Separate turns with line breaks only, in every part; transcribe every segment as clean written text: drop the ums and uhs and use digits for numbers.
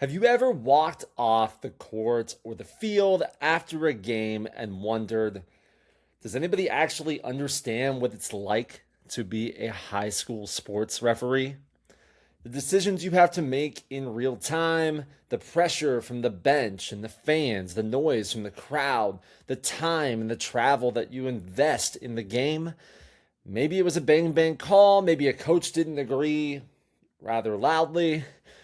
Have you ever walked off the court or the field after a game and wondered, does anybody actually understand what it's like to be a high school sports referee? The decisions you have to make in real time, the pressure from the bench and the fans, the noise from the crowd, the time and the travel that you invest in the game. Maybe it was a bang bang call, maybe a coach didn't agree rather loudly.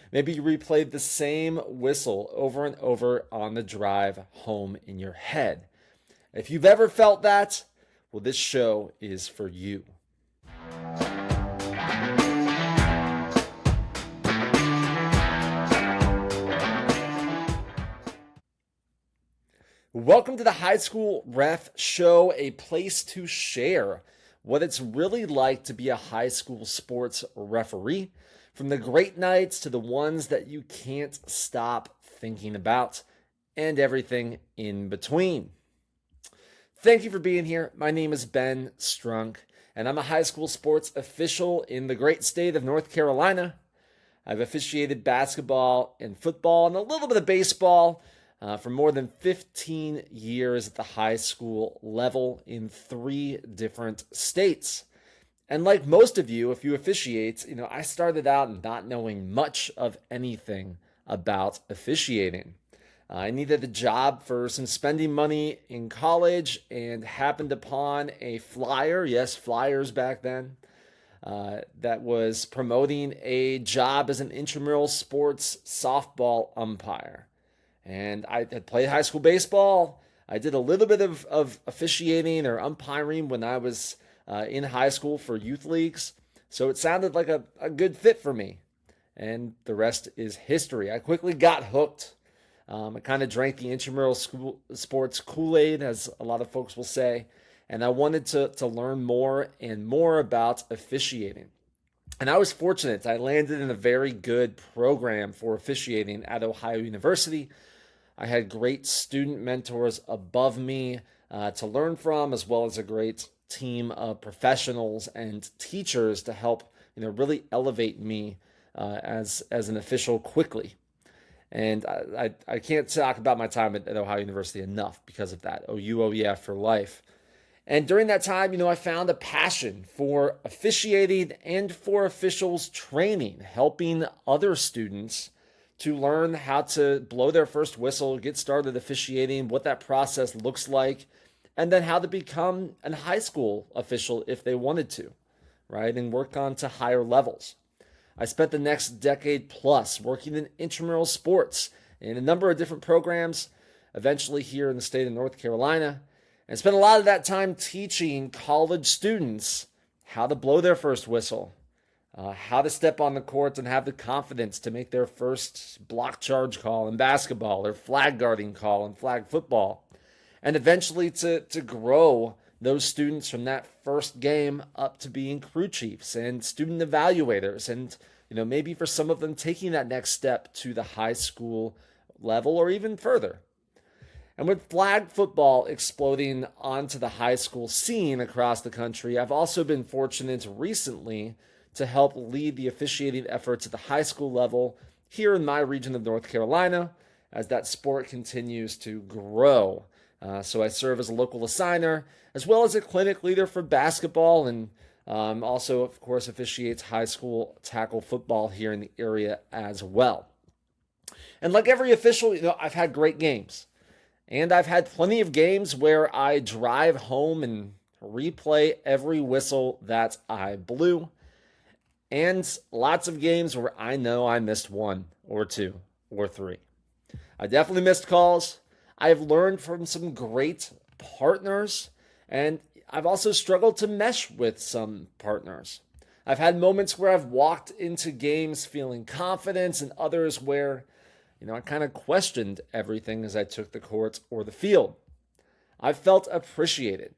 Maybe you replayed the same whistle over and over on the drive home in your head. If you've ever felt that, well, this show is for you. Welcome to the High School Ref Show, a place to share what it's really like to be a high school sports referee, from the great nights to the ones that you can't stop thinking about, and everything in between. Thank you for being here. My name is Ben Strunk, and I'm a high school sports official in the great state of North Carolina. I've officiated basketball and football and a little bit of baseball for more than 15 years at the high school level in 3 different states. And like most of you, if you officiate, I started out not knowing much of anything about officiating. I needed a job for some spending money in college and happened upon a flyer, yes, flyers back then, that was promoting a job as an intramural sports softball umpire. And I had played high school baseball. I did a little bit of officiating or umpiring when I was in high school for youth leagues. So it sounded like a good fit for me. And the rest is history. I quickly got hooked. I kind of drank the intramural sports Kool-Aid, as a lot of folks will say. And I wanted to learn more and more about officiating. And I was fortunate. I landed in a very good program for officiating at Ohio University. I had great student mentors above me to learn from, as well as a great team of professionals and teachers to help, really elevate me as an official quickly. And I can't talk about my time at Ohio University enough because of that. OU, oh yeah, for life. And during that time, I found a passion for officiating and for officials training, helping other students to learn how to blow their first whistle, get started officiating, what that process looks like, and then how to become a high school official if they wanted to, right? And work on to higher levels. I spent the next decade plus working in intramural sports in a number of different programs, eventually here in the state of North Carolina, and spent a lot of that time teaching college students how to blow their first whistle, how to step on the court and have the confidence to make their first block charge call in basketball or flag guarding call in flag football, and eventually to grow those students from that first game up to being crew chiefs and student evaluators, and maybe for some of them taking that next step to the high school level or even further. And with flag football exploding onto the high school scene across the country, I've also been fortunate recently to help lead the officiating efforts at the high school level here in my region of North Carolina as that sport continues to grow. So I serve as a local assigner as well as a clinic leader for basketball, and also, of course, officiates high school tackle football here in the area as well. And like every official, I've had great games. And I've had plenty of games where I drive home and replay every whistle that I blew. And lots of games where I know I missed 1 or 2 or 3. I definitely missed calls. I've learned from some great partners, and I've also struggled to mesh with some partners. I've had moments where I've walked into games feeling confident, and others where I kind of questioned everything as I took the court or the field. I've felt appreciated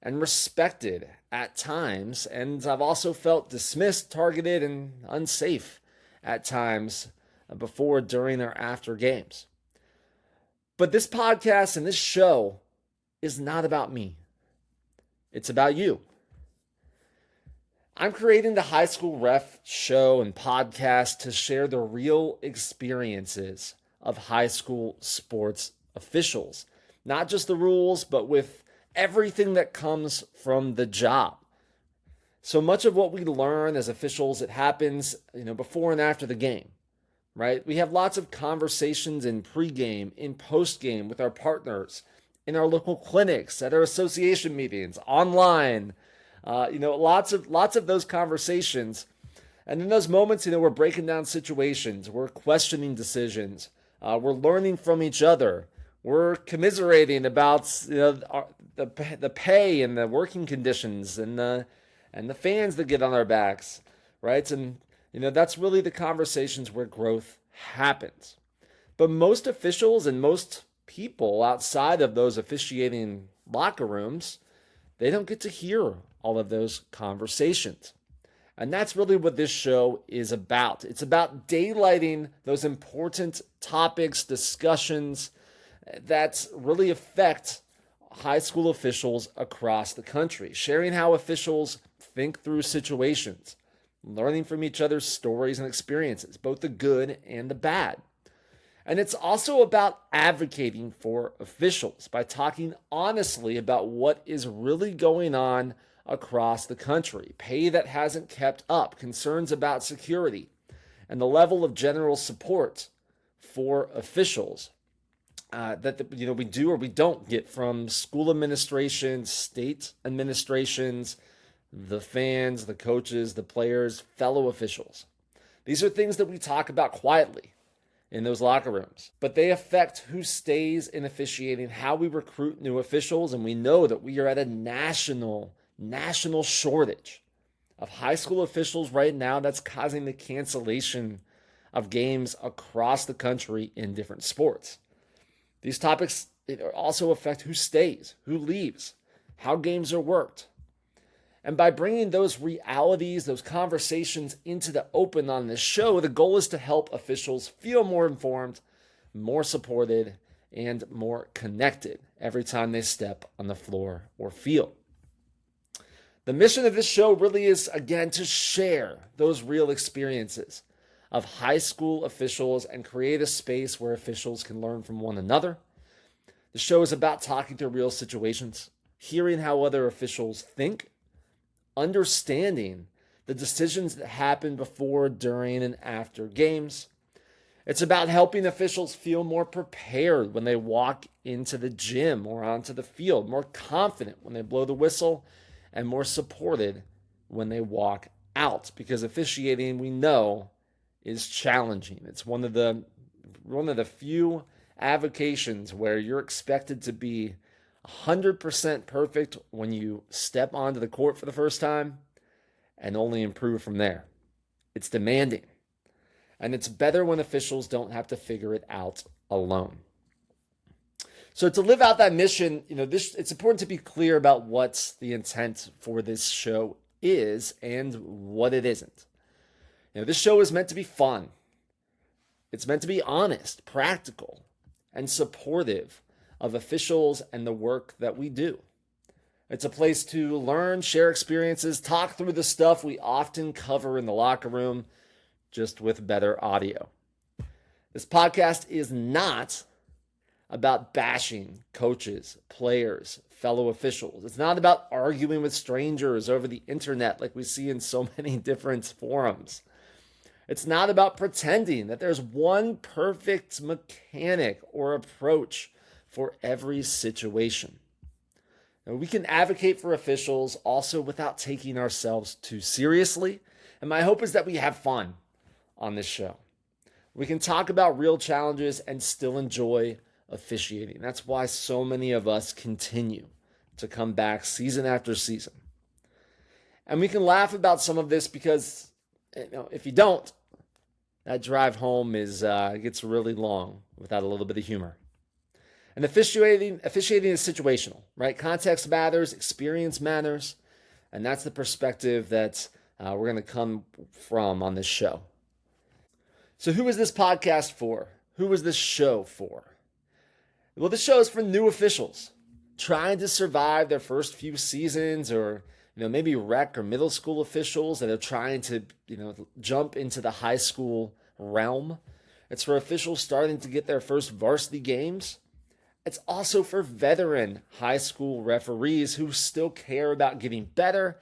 and respected at times, and I've also felt dismissed, targeted, and unsafe at times before, during, or after games. But this podcast and this show is not about me. It's about you. I'm creating the high school ref show and podcast to share the real experiences of high school sports officials, not just the rules, but with everything that comes from the job. So much of what we learn as officials, it happens, before and after the game, right? We have lots of conversations in pregame, in postgame with our partners, in our local clinics, at our association meetings, online. Lots of those conversations. And in those moments, we're breaking down situations, we're questioning decisions, we're learning from each other, we're commiserating about the pay and the working conditions and the fans that get on our backs, right? And that's really the conversations where growth happens. But most officials and most people outside of those officiating locker rooms, they don't get to hear all of those conversations. And that's really what this show is about. It's about daylighting those important topics, discussions that really affect high school officials across the country, sharing how officials think through situations, learning from each other's stories and experiences, both the good and the bad. And it's also about advocating for officials by talking honestly about what is really going on across the country, pay that hasn't kept up, concerns about security, and the level of general support for officials that we do or we don't get from school administrations, state administrations, the fans, the coaches, the players, fellow officials. These are things that we talk about quietly in those locker rooms, but they affect who stays in officiating, how we recruit new officials, and we know that we are at a national shortage of high school officials right now that's causing the cancellation of games across the country in different sports. These topics also affect who stays, who leaves, how games are worked. And by bringing those realities, those conversations into the open on this show, the goal is to help officials feel more informed, more supported, and more connected every time they step on the floor or field. The mission of this show really is, again, to share those real experiences of high school officials and create a space where officials can learn from one another. The show is about talking through real situations, hearing how other officials think, understanding the decisions that happen before, during, and after games. It's about helping officials feel more prepared when they walk into the gym or onto the field, more confident when they blow the whistle, and more supported when they walk out. Because officiating, we know, is challenging. It's one of the few avocations where you're expected to be 100% perfect when you step onto the court for the first time and only improve from there. It's demanding. And it's better when officials don't have to figure it out alone. So to live out that mission, it's important to be clear about what the intent for this show is and what it isn't. This show is meant to be fun. It's meant to be honest, practical, and supportive of officials and the work that we do. It's a place to learn, share experiences, talk through the stuff we often cover in the locker room, just with better audio. This podcast is not about bashing coaches, players, fellow officials. It's not about arguing with strangers over the internet like we see in so many different forums. It's not about pretending that there's one perfect mechanic or approach for every situation. Now, we can advocate for officials also without taking ourselves too seriously. And my hope is that we have fun on this show. We can talk about real challenges and still enjoy officiating. That's why so many of us continue to come back season after season. And we can laugh about some of this because if you don't, that drive home gets really long without a little bit of humor. And officiating is situational, right? Context matters, experience matters, and that's the perspective that we're going to come from on this show. So who is this podcast for? Who is this show for? Well, this show is for new officials trying to survive their first few seasons or maybe rec or middle school officials that are trying to, jump into the high school realm. It's for officials starting to get their first varsity games. It's also for veteran high school referees who still care about getting better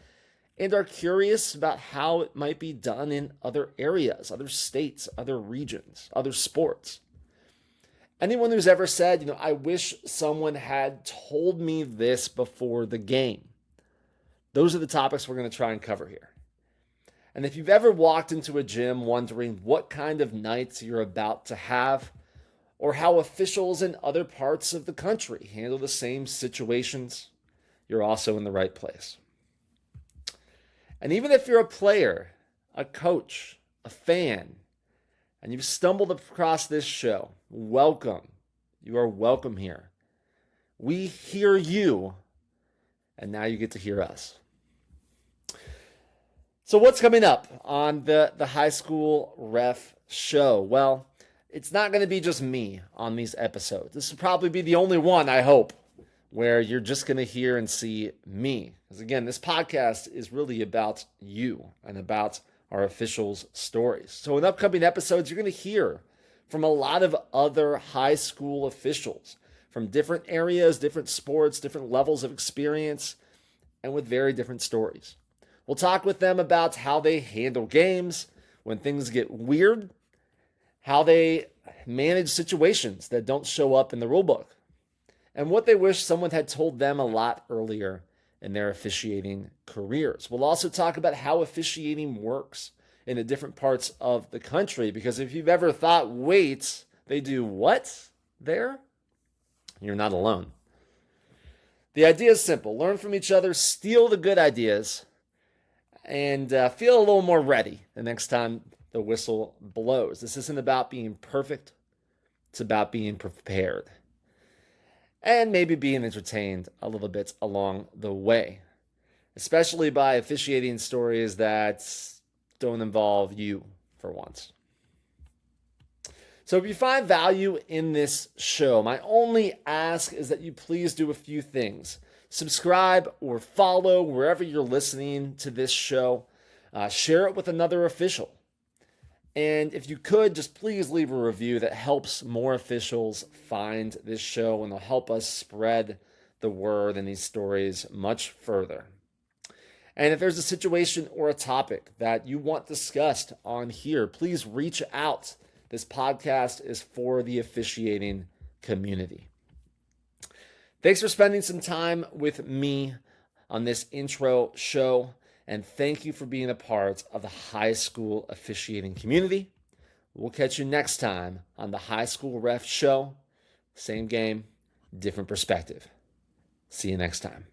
and are curious about how it might be done in other areas, other states, other regions, other sports. Anyone who's ever said, I wish someone had told me this before the game. Those are the topics we're going to try and cover here. And if you've ever walked into a gym wondering what kind of nights you're about to have, or how officials in other parts of the country handle the same situations, you're also in the right place. And even if you're a player, a coach, a fan, and you've stumbled across this show, welcome. You are welcome here. We hear you, and now you get to hear us. So what's coming up on the high school ref show? Well, it's not going to be just me on these episodes. This will probably be the only one, I hope, where you're just going to hear and see me. Because again, this podcast is really about you and about our officials' stories. So in upcoming episodes, you're going to hear from a lot of other high school officials from different areas, different sports, different levels of experience, and with very different stories. We'll talk with them about how they handle games when things get weird, how they manage situations that don't show up in the rulebook, and what they wish someone had told them a lot earlier in their officiating careers. We'll also talk about how officiating works in the different parts of the country, because if you've ever thought, wait, they do what there? You're not alone. The idea is simple. Learn from each other, steal the good ideas, and feel a little more ready the next time the whistle blows. This isn't about being perfect. It's about being prepared. And maybe being entertained a little bit along the way, especially by officiating stories that don't involve you for once. So if you find value in this show, my only ask is that you please do a few things. Subscribe or follow wherever you're listening to this show. Share it with another official. And if you could, just please leave a review that helps more officials find this show and will help us spread the word and these stories much further. And if there's a situation or a topic that you want discussed on here, please reach out. This podcast is for the officiating community. Thanks for spending some time with me on this intro show. And thank you for being a part of the high school officiating community. We'll catch you next time on the High School Ref Show. Same game, different perspective. See you next time.